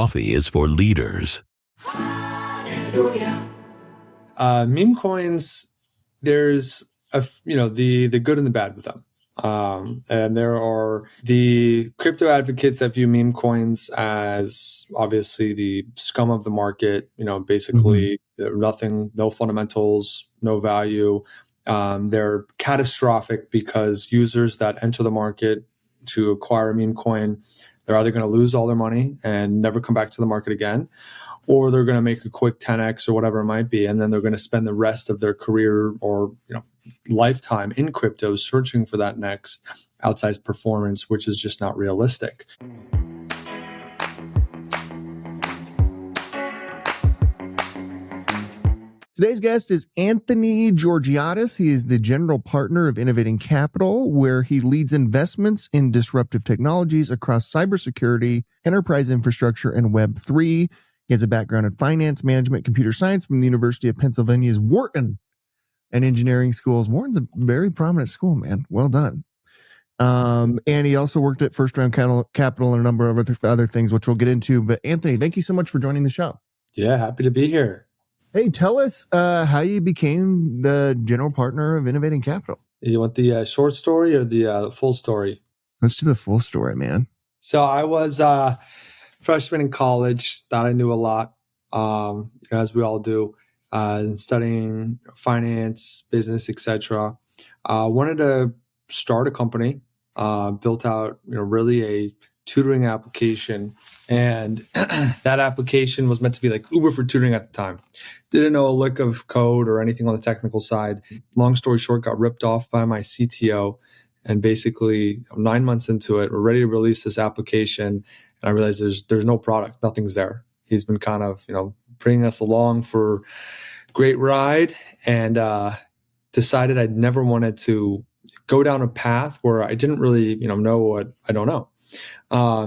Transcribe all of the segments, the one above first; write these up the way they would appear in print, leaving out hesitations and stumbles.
coffee is for leaders. Meme coins, there's the good and the bad with them. And there are the crypto advocates that view meme coins as obviously the scum of the market, basically nothing, no fundamentals, no value. They're catastrophic because users that enter the market to acquire a meme coin, they're either going to lose all their money and never come back to the market again, or they're going to make a quick 10x or whatever it might be, and then they're going to spend the rest of their career or lifetime in crypto searching for that next outsized performance, which is just not realistic. Today's guest is Anthony Georgiades. He is the general partner of Innovating Capital, where he leads investments in disruptive technologies across cybersecurity, enterprise infrastructure, and Web3. He has a background in finance, management, computer science from the University of Pennsylvania's Wharton and engineering schools. Wharton's a very prominent school, man. Well done. And he also worked at First Round Capital and a number of other things, which we'll get into. But Anthony, thank you so much for joining the show. Yeah, happy to be here. Hey, tell us how you became the general partner of Innovating Capital. You want the short story or the full story? Let's do the full story, man. So I was freshman in college, thought I knew a lot, as we all do, studying finance, business, etc. Wanted to start a company, built out, really a tutoring application, and that application was meant to be like Uber for tutoring at the time. Didn't know a lick of code or anything on the technical side. Long story short, got ripped off by my CTO, and basically 9 months into it, we're ready to release this application, and I realized there's no product, nothing's there. He's been kind of bringing us along for a great ride, and decided I'd never wanted to go down a path where I didn't really know what I don't know.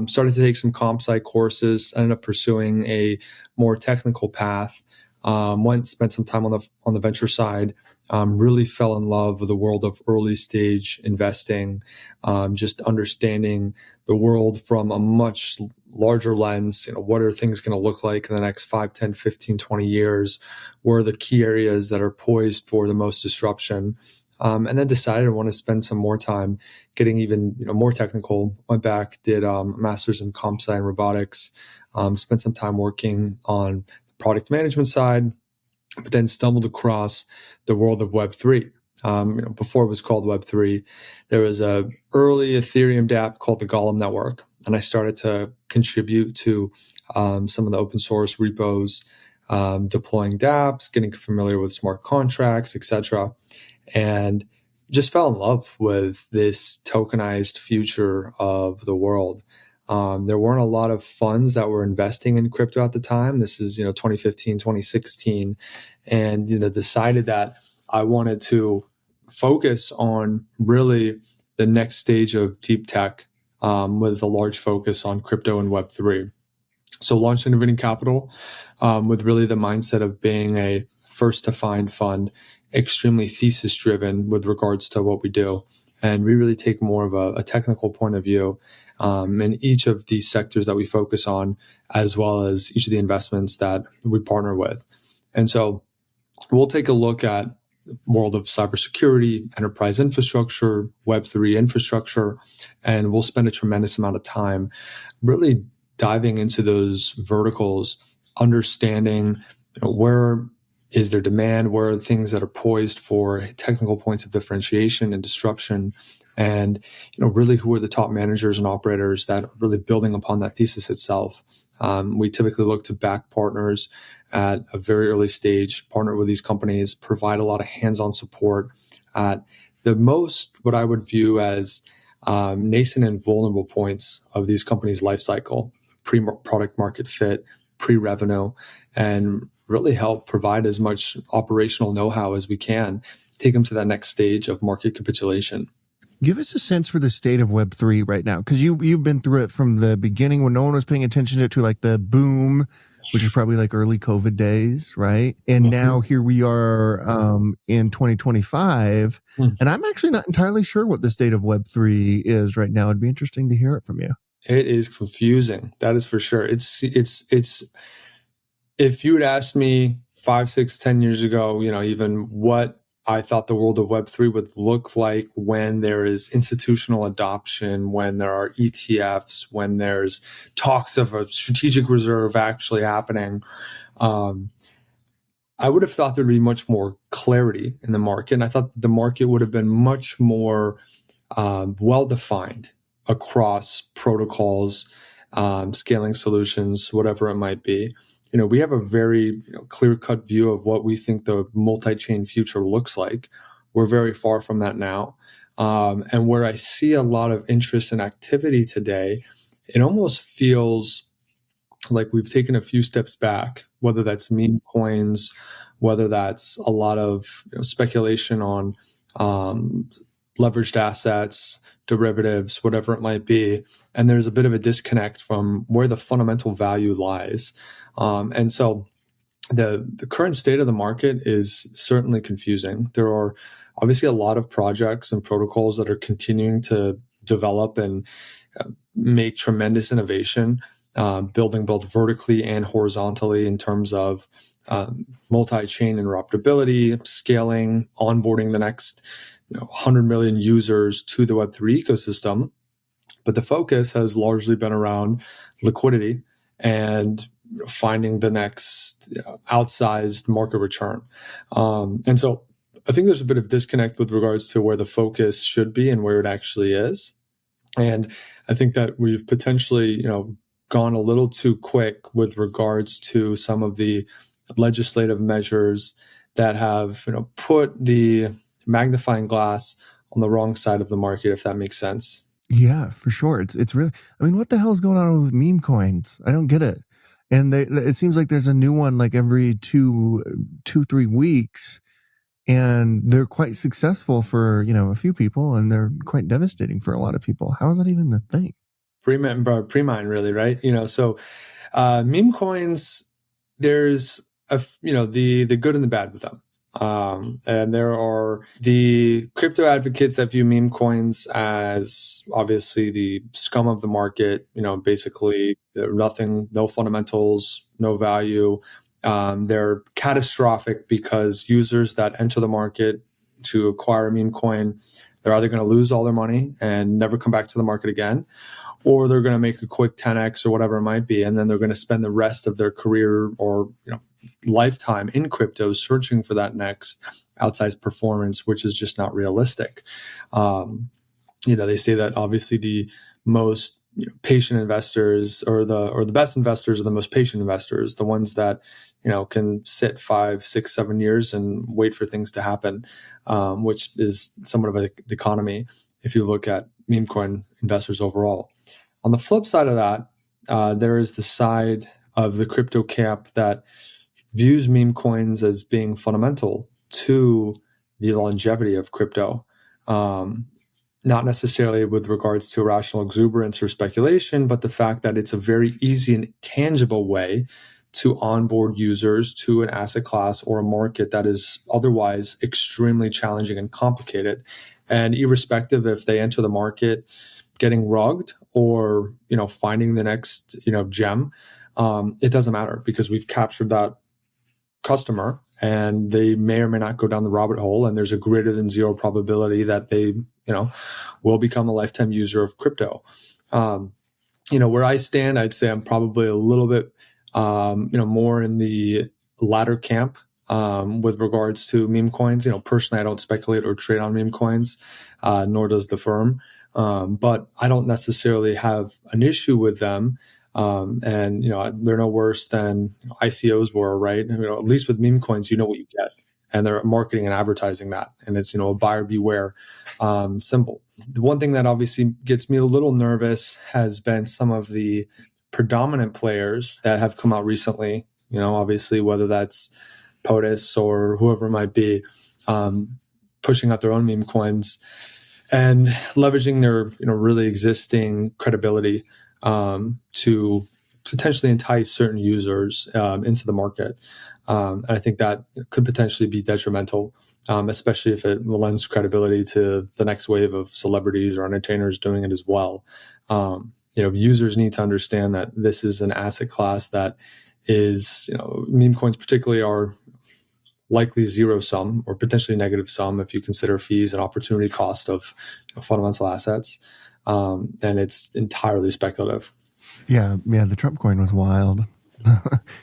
Started to take some comp sci courses, ended up pursuing a more technical path. Spent some time on the venture side. Really fell in love with the world of early stage investing, just understanding the world from a much larger lens. What are things going to look like in the next 5, 10, 15, 20 years? Where are the key areas that are poised for the most disruption? And then decided I want to spend some more time getting even more technical. Went back, did a master's in comp sci and robotics, spent some time working on the product management side, but then stumbled across the world of Web3. Before it was called Web3, there was a early Ethereum dApp called the Golem Network, and I started to contribute to some of the open source repos, deploying dApps, getting familiar with smart contracts, etc. And just fell in love with this tokenized future of the world. There weren't a lot of funds that were investing in crypto at the time. This is 2015, 2016, and decided that I wanted to focus on really the next stage of deep tech, with a large focus on crypto and Web3. So launched Innovating Capital with really the mindset of being a first to find fund, extremely thesis driven with regards to what we do. And we really take more of a technical point of view in each of these sectors that we focus on, as well as each of the investments that we partner with. And so we'll take a look at the world of cybersecurity, enterprise infrastructure, Web3 infrastructure, and we'll spend a tremendous amount of time really diving into those verticals, understanding where is there demand, where are the things that are poised for technical points of differentiation and disruption, and really who are the top managers and operators that are really building upon that thesis itself. We typically look to back partners at a very early stage, partner with these companies, provide a lot of hands-on support at the most what I would view as nascent and vulnerable points of these companies' life cycle, pre-product market fit, pre-revenue, and really help provide as much operational know-how as we can, take them to that next stage of market capitulation. Give us a sense for the state of Web3 right now, because you've been through it from the beginning when no one was paying attention to it, to like the boom, which is probably like early COVID days, right? And now here we are in 2025, and I'm actually not entirely sure what the state of Web3 is right now. It'd be interesting to hear it from you. It is confusing. That is for sure. It's if you had asked me 5, 6, 10 years ago, even what I thought the world of Web3 would look like when there is institutional adoption, when there are ETFs, when there's talks of a strategic reserve actually happening, I would have thought there'd be much more clarity in the market. And I thought the market would have been much more well-defined across protocols, scaling solutions, whatever it might be. We have a very clear-cut view of what we think the multi-chain future looks like. We're very far from that now. And where I see a lot of interest and activity today, it almost feels like we've taken a few steps back, whether that's meme coins, whether that's a lot of speculation on leveraged assets, derivatives, whatever it might be. And there's a bit of a disconnect from where the fundamental value lies. And so the current state of the market is certainly confusing. There are obviously a lot of projects and protocols that are continuing to develop and make tremendous innovation, building both vertically and horizontally in terms of multi-chain interoperability, scaling, onboarding the next 100 million users to the Web3 ecosystem. But the focus has largely been around liquidity and finding the next outsized market return. And so I think there's a bit of disconnect with regards to where the focus should be and where it actually is. And I think that we've potentially, gone a little too quick with regards to some of the legislative measures that have, put the magnifying glass on the wrong side of the market, if that makes sense. Yeah, for sure. It's really, what the hell is going on with meme coins? I don't get it. And it seems like there's a new one like every 3 weeks, and they're quite successful for, a few people, and they're quite devastating for a lot of people. How is that even a thing? Pre-mine, really, right? So meme coins, there's the good and the bad with them. And there are the crypto advocates that view meme coins as obviously the scum of the market, basically nothing, no fundamentals, no value. They're catastrophic because users that enter the market to acquire a meme coin, they're either going to lose all their money and never come back to the market again, or they're going to make a quick 10x or whatever it might be, and then they're going to spend the rest of their career or lifetime in crypto searching for that next outsized performance, which is just not realistic. They say that obviously the most patient investors or the best investors are the most patient investors, the ones that can sit 5, 6, 7 years and wait for things to happen, which is somewhat of a dichotomy if you look at meme coin investors overall. On the flip side of that, there is the side of the crypto camp that views meme coins as being fundamental to the longevity of crypto. Not necessarily with regards to irrational exuberance or speculation, but the fact that it's a very easy and tangible way to onboard users to an asset class or a market that is otherwise extremely challenging and complicated. And irrespective if they enter the market getting rugged or finding the next gem, it doesn't matter because we've captured that customer and they may or may not go down the rabbit hole, and there's a greater than zero probability that they will become a lifetime user of crypto. Where I stand, I'd say I'm probably a little bit more in the latter camp with regards to meme coins. Personally, I don't speculate or trade on meme coins, nor does the firm. But I don't necessarily have an issue with them. And they're no worse than ICOs were, right? At least with meme coins, you know what you get, and they're marketing and advertising that, and it's a buyer beware symbol. The one thing that obviously gets me a little nervous has been some of the predominant players that have come out recently. Obviously whether that's POTUS or whoever it might be, pushing out their own meme coins and leveraging their really existing credibility to potentially entice certain users into the market. And I think that could potentially be detrimental, especially if it lends credibility to the next wave of celebrities or entertainers doing it as well. users need to understand that this is an asset class that is, meme coins particularly are likely zero sum or potentially negative sum if you consider fees and opportunity cost of fundamental assets. And it's entirely speculative. Yeah. The Trump coin was wild.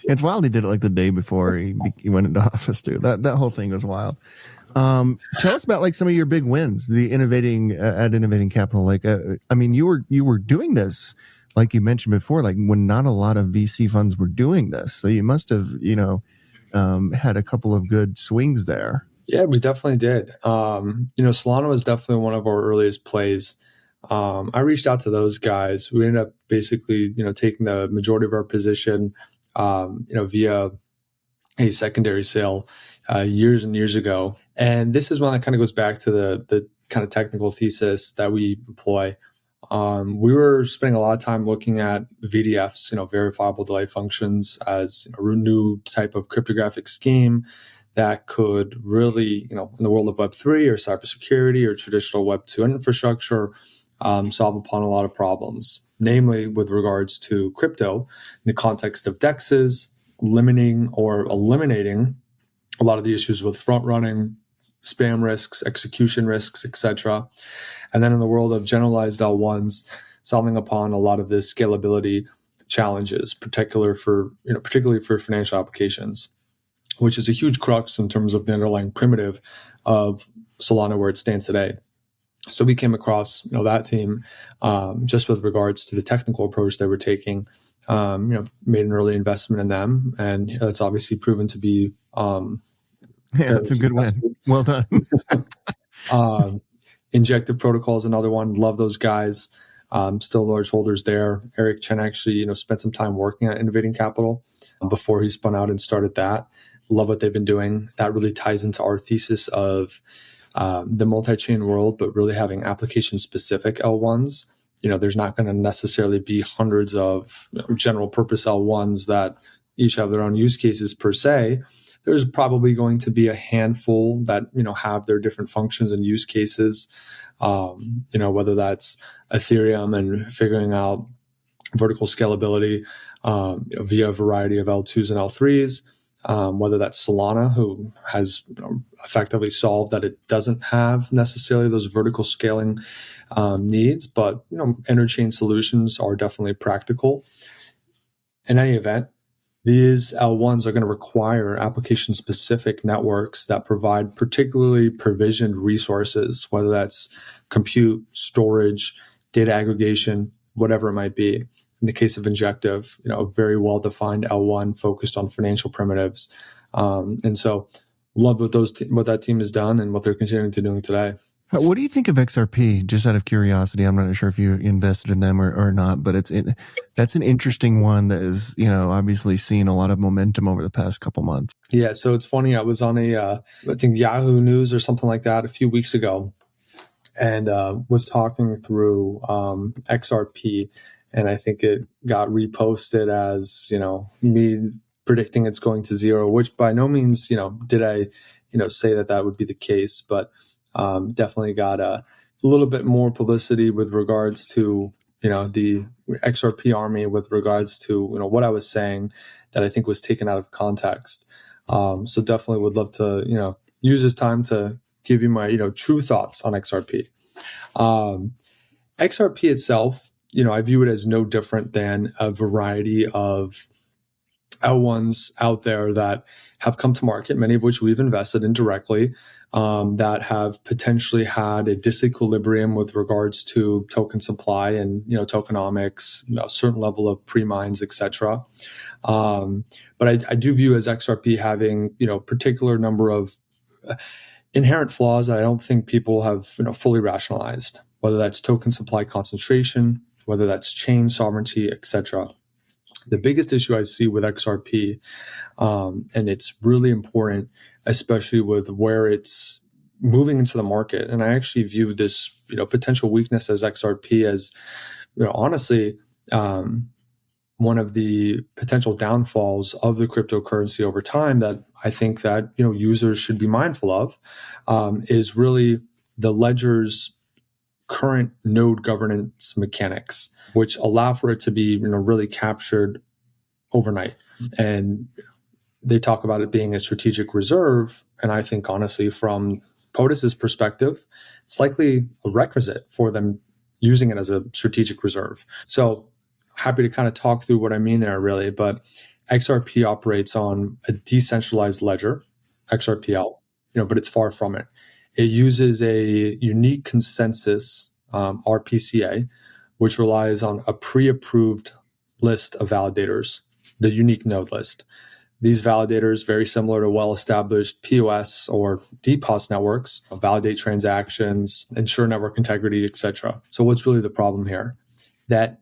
It's wild he did it like the day before he went into office too. That whole thing was wild. Tell us about like some of your big wins, the innovating capital. Like, you were doing this, like you mentioned before, like when not a lot of VC funds were doing this. So you must have, had a couple of good swings there. Yeah, we definitely did. Solana was definitely one of our earliest plays. I reached out to those guys. We ended up basically, taking the majority of our position, via a secondary sale years and years ago. And this is one that kind of goes back to the kind of technical thesis that we employ. We were spending a lot of time looking at VDFs, verifiable delay functions, as a new type of cryptographic scheme that could really, in the world of Web3 or cybersecurity or traditional Web2 infrastructure, solve upon a lot of problems, namely with regards to crypto in the context of DEXs, limiting or eliminating a lot of the issues with front running, spam risks, execution risks, etc. And then in the world of generalized L1s, solving upon a lot of this scalability challenges, particularly for financial applications, which is a huge crux in terms of the underlying primitive of Solana where it stands today. So we came across that team just with regards to the technical approach they were taking. Made an early investment in them, and it's obviously proven to be it's a good win. Well done. Injective protocol is another one. Love those guys. Still large holders there. Eric Chen actually spent some time working at Innovating Capital before he spun out and started that. Love what they've been doing. That really ties into our thesis of the multi-chain world, but really having application-specific L1s. There's not going to necessarily be hundreds of general purpose L1s that each have their own use cases per se. There's probably going to be a handful that, have their different functions and use cases. Whether that's Ethereum and figuring out vertical scalability via a variety of L2s and L3s. Whether that's Solana, who has effectively solved that it doesn't have necessarily those vertical scaling needs, but interchain solutions are definitely practical. In any event, these L1s are going to require application-specific networks that provide particularly provisioned resources, whether that's compute, storage, data aggregation, whatever it might be. In the case of Injective, a very well-defined L1 focused on financial primitives. And so love what that team has done and what they're continuing to do today. What do you think of XRP? Just out of curiosity, I'm not sure if you invested in them or not, but that's an interesting one that is, obviously seeing a lot of momentum over the past couple months. Yeah, so it's funny. I was on I think Yahoo News or something like that a few weeks ago, and was talking through XRP, and I think it got reposted as me predicting it's going to zero, which by no means did I say that would be the case, but definitely got a little bit more publicity with regards to the XRP army, with regards to what I was saying that I think was taken out of context. So definitely would love to use this time to give you my true thoughts on XRP. XRP itself, I view it as no different than a variety of L1s out there that have come to market, many of which we've invested in directly, that have potentially had a disequilibrium with regards to token supply and tokenomics, a certain level of pre-mines, etc. But I do view as XRP having particular number of inherent flaws that I don't think people have fully rationalized, whether that's token supply concentration, whether that's chain sovereignty, etc. The biggest issue I see with XRP, and it's really important, especially with where it's moving into the market. And I actually view this, potential weakness as XRP as, honestly, one of the potential downfalls of the cryptocurrency over time that I think that, users should be mindful of, is really the ledger's current node governance mechanics, which allow for it to be really captured overnight. And they talk about it being a strategic reserve. And I think, honestly, from POTUS's perspective, it's likely a requisite for them using it as a strategic reserve. So happy to kind of talk through what I mean there, really. But XRP operates on a decentralized ledger, XRPL, but it's far from it. It uses a unique consensus, RPCA, which relies on a pre-approved list of validators, the unique node list. These validators, very similar to well-established POS or DPoS networks, validate transactions, ensure network integrity, etc. So what's really the problem here? That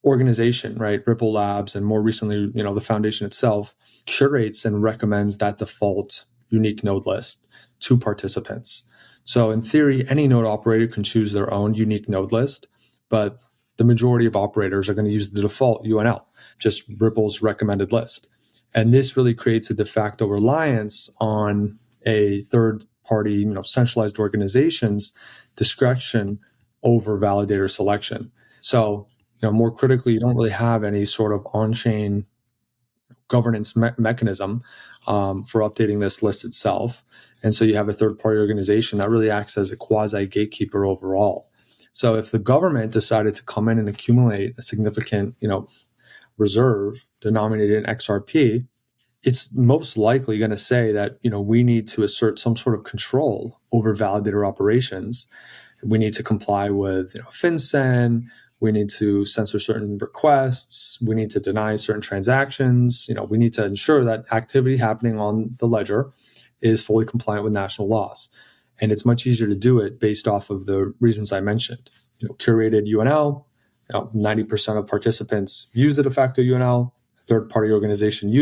organization, right, Ripple Labs, and more recently, the foundation itself, curates and recommends that default unique node list to participants. So in theory, any node operator can choose their own unique node list, but the majority of operators are going to use the default UNL, just Ripple's recommended list. And this really creates a de facto reliance on a third party, centralized organization's discretion over validator selection. So, more critically, you don't really have any sort of on-chain governance mechanism for updating this list itself. And so you have a third party organization that really acts as a quasi gatekeeper overall. So if the government decided to come in and accumulate a significant, reserve denominated in XRP, it's most likely going to say that, we need to assert some sort of control over validator operations. We need to comply with, FinCEN. We need to censor certain requests. We need to deny certain transactions. We need to ensure that activity happening on the ledger is fully compliant with national laws. And it's much easier to do it based off of the reasons I mentioned. Curated UNL, 90% of participants use the de facto UNL, third-party organization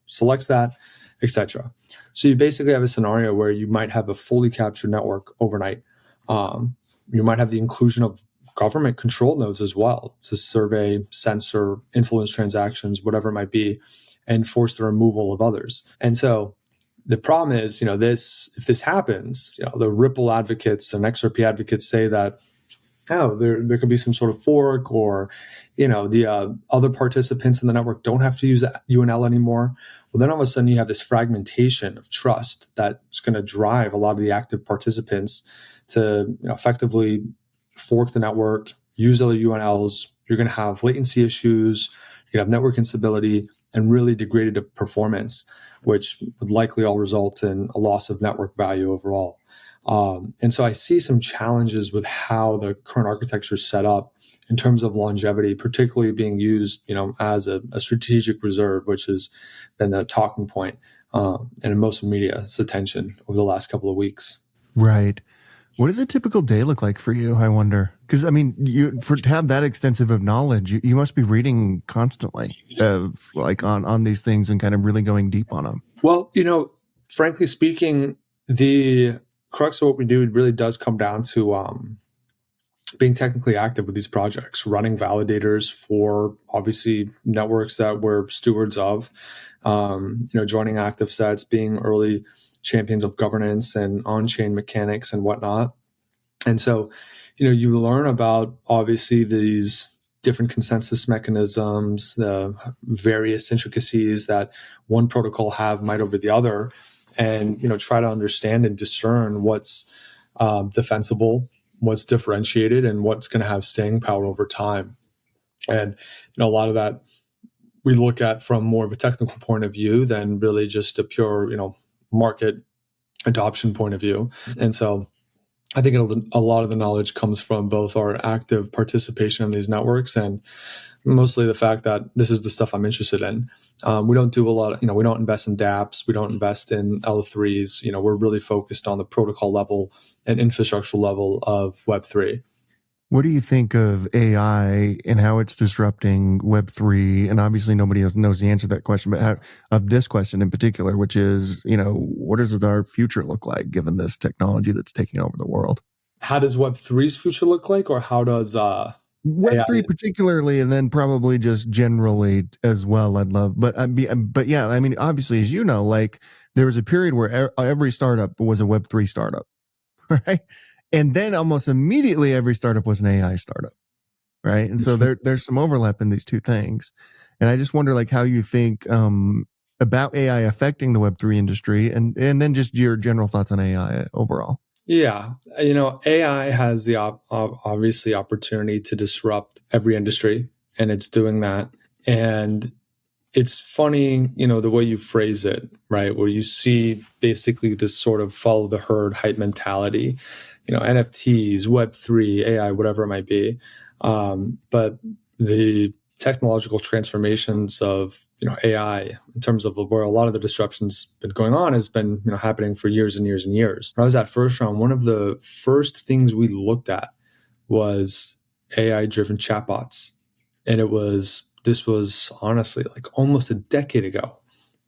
selects that, etc. So you basically have a scenario where you might have a fully captured network overnight. You might have the inclusion of government control nodes as well to survey, censor, influence transactions, whatever it might be, and force the removal of others. And so the problem is, if this happens, the Ripple advocates and XRP advocates say that, there could be some sort of fork, or, the other participants in the network don't have to use that UNL anymore. Well, then all of a sudden you have this fragmentation of trust that's going to drive a lot of the active participants to effectively fork the network, use other UNLs. You're going to have latency issues, you have network instability, and really degraded performance, which would likely all result in a loss of network value overall. And so I see some challenges with how the current architecture is set up in terms of longevity, particularly being used, as a strategic reserve, which has been the talking point, and in most media's attention over the last couple of weeks. Right. What does a typical day look like for you, I wonder? Because, to have that extensive of knowledge, you must be reading constantly, on these things and kind of really going deep on them. Well, frankly speaking, the crux of what we do really does come down to being technically active with these projects, running validators for obviously networks that we're stewards of, joining active sets, being early champions of governance and on-chain mechanics and whatnot. And so, you learn about obviously these different consensus mechanisms, the various intricacies that one protocol might over the other, and try to understand and discern what's defensible, what's differentiated, and what's going to have staying power over time. And a lot of that we look at from more of a technical point of view than really just a pure market adoption point of view. And so I think a lot of the knowledge comes from both our active participation in these networks and mostly the fact that this is the stuff I'm interested in. We don't do a lot of, we don't invest in dApps. We don't invest in L3s. We're really focused on the protocol level and infrastructure level of Web3. What do you think of AI and how it's disrupting Web3? And obviously nobody else knows the answer to that question, but of this question in particular, which is, what does our future look like given this technology that's taking over the world? How does Web3's future look like, or how does Web3 AI? Particularly, and then probably just generally as well? I'd love, but yeah, obviously, as you know, there was a period where every startup was a Web3 startup, right? And then almost immediately every startup was an AI startup, right? And so there's some overlap in these two things. And I just wonder like how you think about AI affecting the Web3 industry and then just your general thoughts on AI overall. Yeah, AI has the obviously opportunity to disrupt every industry, and it's doing that. And it's funny, the way you phrase it, right? Where you see basically this sort of follow the herd hype mentality, NFTs, Web3, AI, whatever it might be. But the technological transformations of AI in terms of where a lot of the disruptions been going on has been happening for years and years and years. When I was at First Round, one of the first things we looked at was AI driven chatbots, and this was honestly like almost a decade ago,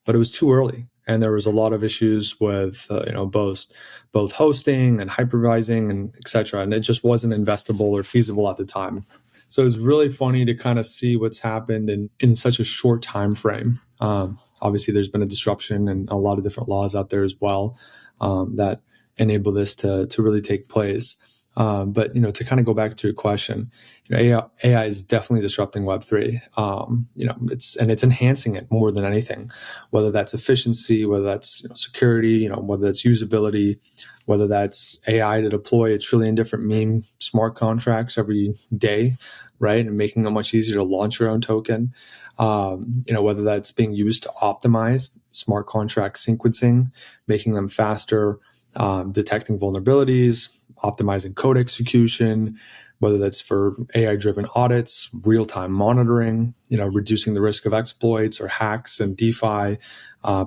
but it was too early, and there was a lot of issues with both hosting and hypervising and etc. And it just wasn't investable or feasible at the time. So it was really funny to kind of see what's happened in such a short time frame. Obviously, there's been a disruption and a lot of different laws out there as well that enable this to really take place. But to kind of go back to your question, AI is definitely disrupting Web3. It's enhancing it more than anything, whether that's efficiency, whether that's security, whether that's usability, whether that's AI to deploy a trillion different meme smart contracts every day, right, and making it much easier to launch your own token. Whether that's being used to optimize smart contract sequencing, making them faster, detecting vulnerabilities, optimizing code execution, whether that's for AI-driven audits, real-time monitoring, reducing the risk of exploits or hacks and DeFi,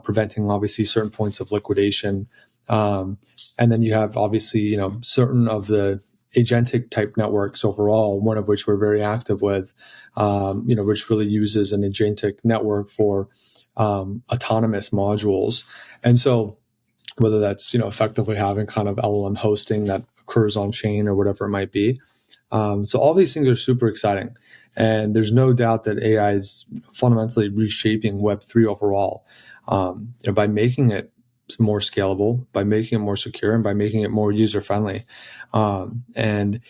preventing obviously certain points of liquidation. And then you have obviously, certain of the agentic type networks overall, one of which we're very active with, which really uses an agentic network for autonomous modules. And so whether that's, effectively having kind of LLM hosting that occurs on chain or whatever it might be. So all these things are super exciting. And there's no doubt that AI is fundamentally reshaping Web3 overall by making it more scalable, by making it more secure, and by making it more user-friendly. And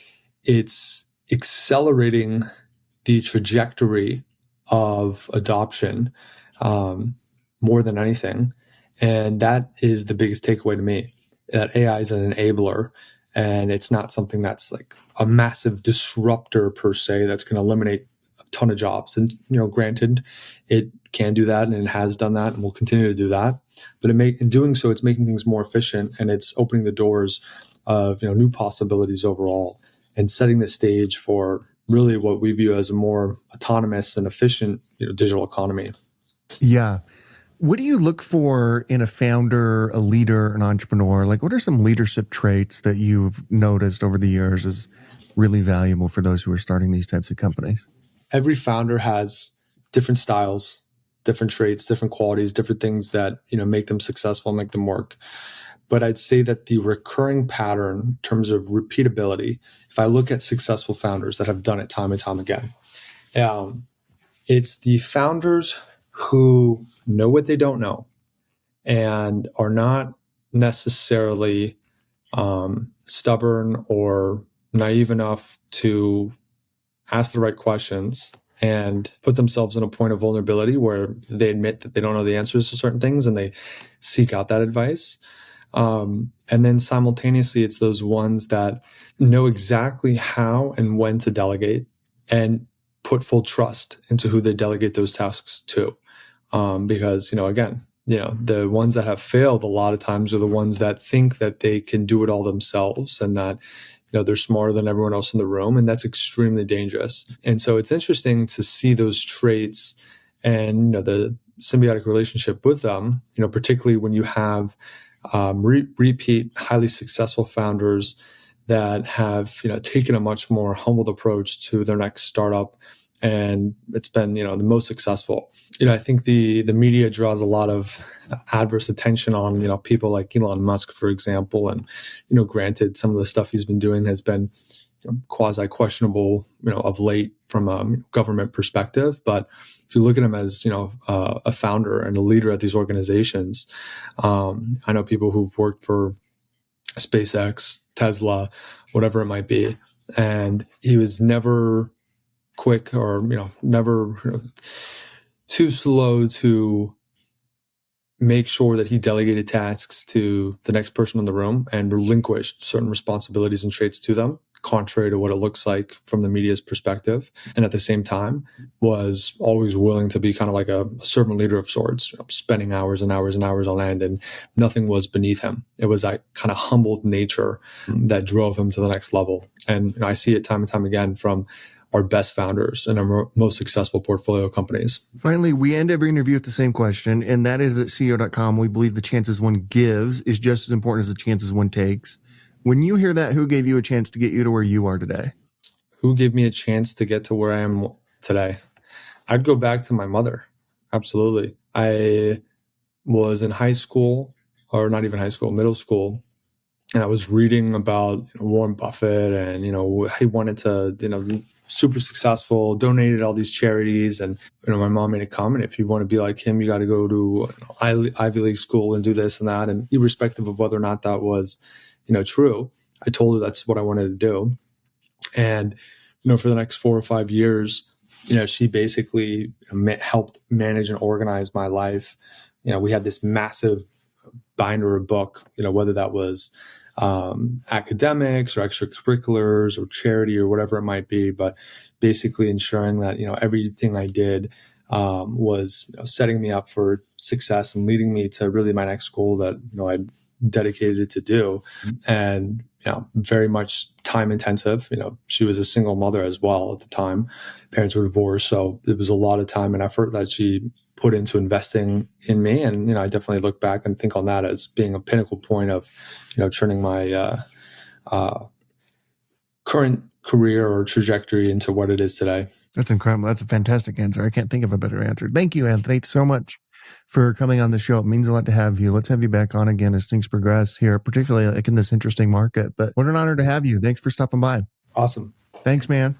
it's accelerating the trajectory of adoption more than anything. And that is the biggest takeaway to me, that AI is an enabler, and it's not something that's like a massive disruptor per se that's going to eliminate a ton of jobs. And, granted, it can do that, and it has done that, and will continue to do that. But in doing so, it's making things more efficient, and it's opening the doors of new possibilities overall, and setting the stage for really what we view as a more autonomous and efficient digital economy. Yeah. What do you look for in a founder, a leader, an entrepreneur? Like, what are some leadership traits that you've noticed over the years as really valuable for those who are starting these types of companies? Every founder has different styles, different traits, different qualities, different things that make them successful, make them work. But I'd say that the recurring pattern in terms of repeatability, if I look at successful founders that have done it time and time again, it's the founders who know what they don't know and are not necessarily stubborn or naive enough to ask the right questions and put themselves in a point of vulnerability where they admit that they don't know the answers to certain things and they seek out that advice. And then simultaneously, it's those ones that know exactly how and when to delegate and put full trust into who they delegate those tasks to. Because, again, the ones that have failed a lot of times are the ones that think that they can do it all themselves and that, they're smarter than everyone else in the room. And that's extremely dangerous. And so it's interesting to see those traits and, the symbiotic relationship with them, particularly when you have repeat highly successful founders that have taken a much more humbled approach to their next startup, and it's been the most successful. I think the media draws a lot of adverse attention on people like Elon Musk, for example, and granted, some of the stuff he's been doing has been quasi questionable of late from a government perspective. But if you look at him as a founder and a leader at these organizations, I know people who've worked for SpaceX, Tesla, whatever it might be. And he was never quick or, never too slow to make sure that he delegated tasks to the next person in the room and relinquished certain responsibilities and traits to them, contrary to what it looks like from the media's perspective. And at the same time, was always willing to be kind of like a servant leader of sorts, spending hours and hours and hours on end, and nothing was beneath him. It was that kind of humbled nature that drove him to the next level. And I see it time and time again from our best founders and our most successful portfolio companies. Finally, we end every interview with the same question, and that is at CEO.com. We believe the chances one gives is just as important as the chances one takes. When you hear that, who gave you a chance to get you to where you are today? Who gave me a chance to get to where I am today? I'd go back to my mother. Absolutely. I was in high school, or not even high school, middle school, and I was reading about Warren Buffett, and he wanted to super successful, donated all these charities, and my mom made a comment: if you want to be like him, you got to go to Ivy League school and do this and that. And irrespective of whether or not that was true, I told her that's what I wanted to do. And for the next 4 or 5 years, she basically helped manage and organize my life. We had this massive binder of book, whether that was academics or extracurriculars or charity or whatever it might be, but basically ensuring that everything I did was setting me up for success and leading me to really my next goal that I'd dedicated it to do. And very much time intensive. She was a single mother as well at the time. Parents were divorced, so it was a lot of time and effort that she put into investing in me. And I definitely look back and think on that as being a pinnacle point of turning my current career or trajectory into what it is today. That's incredible. That's a fantastic answer. I can't think of a better answer. Thank you, Anthony, so much for coming on the show. It means a lot to have you. Let's have you back on again as things progress here, particularly like in this interesting market. But what an honor to have you. Thanks for stopping by. Awesome. Thanks, man.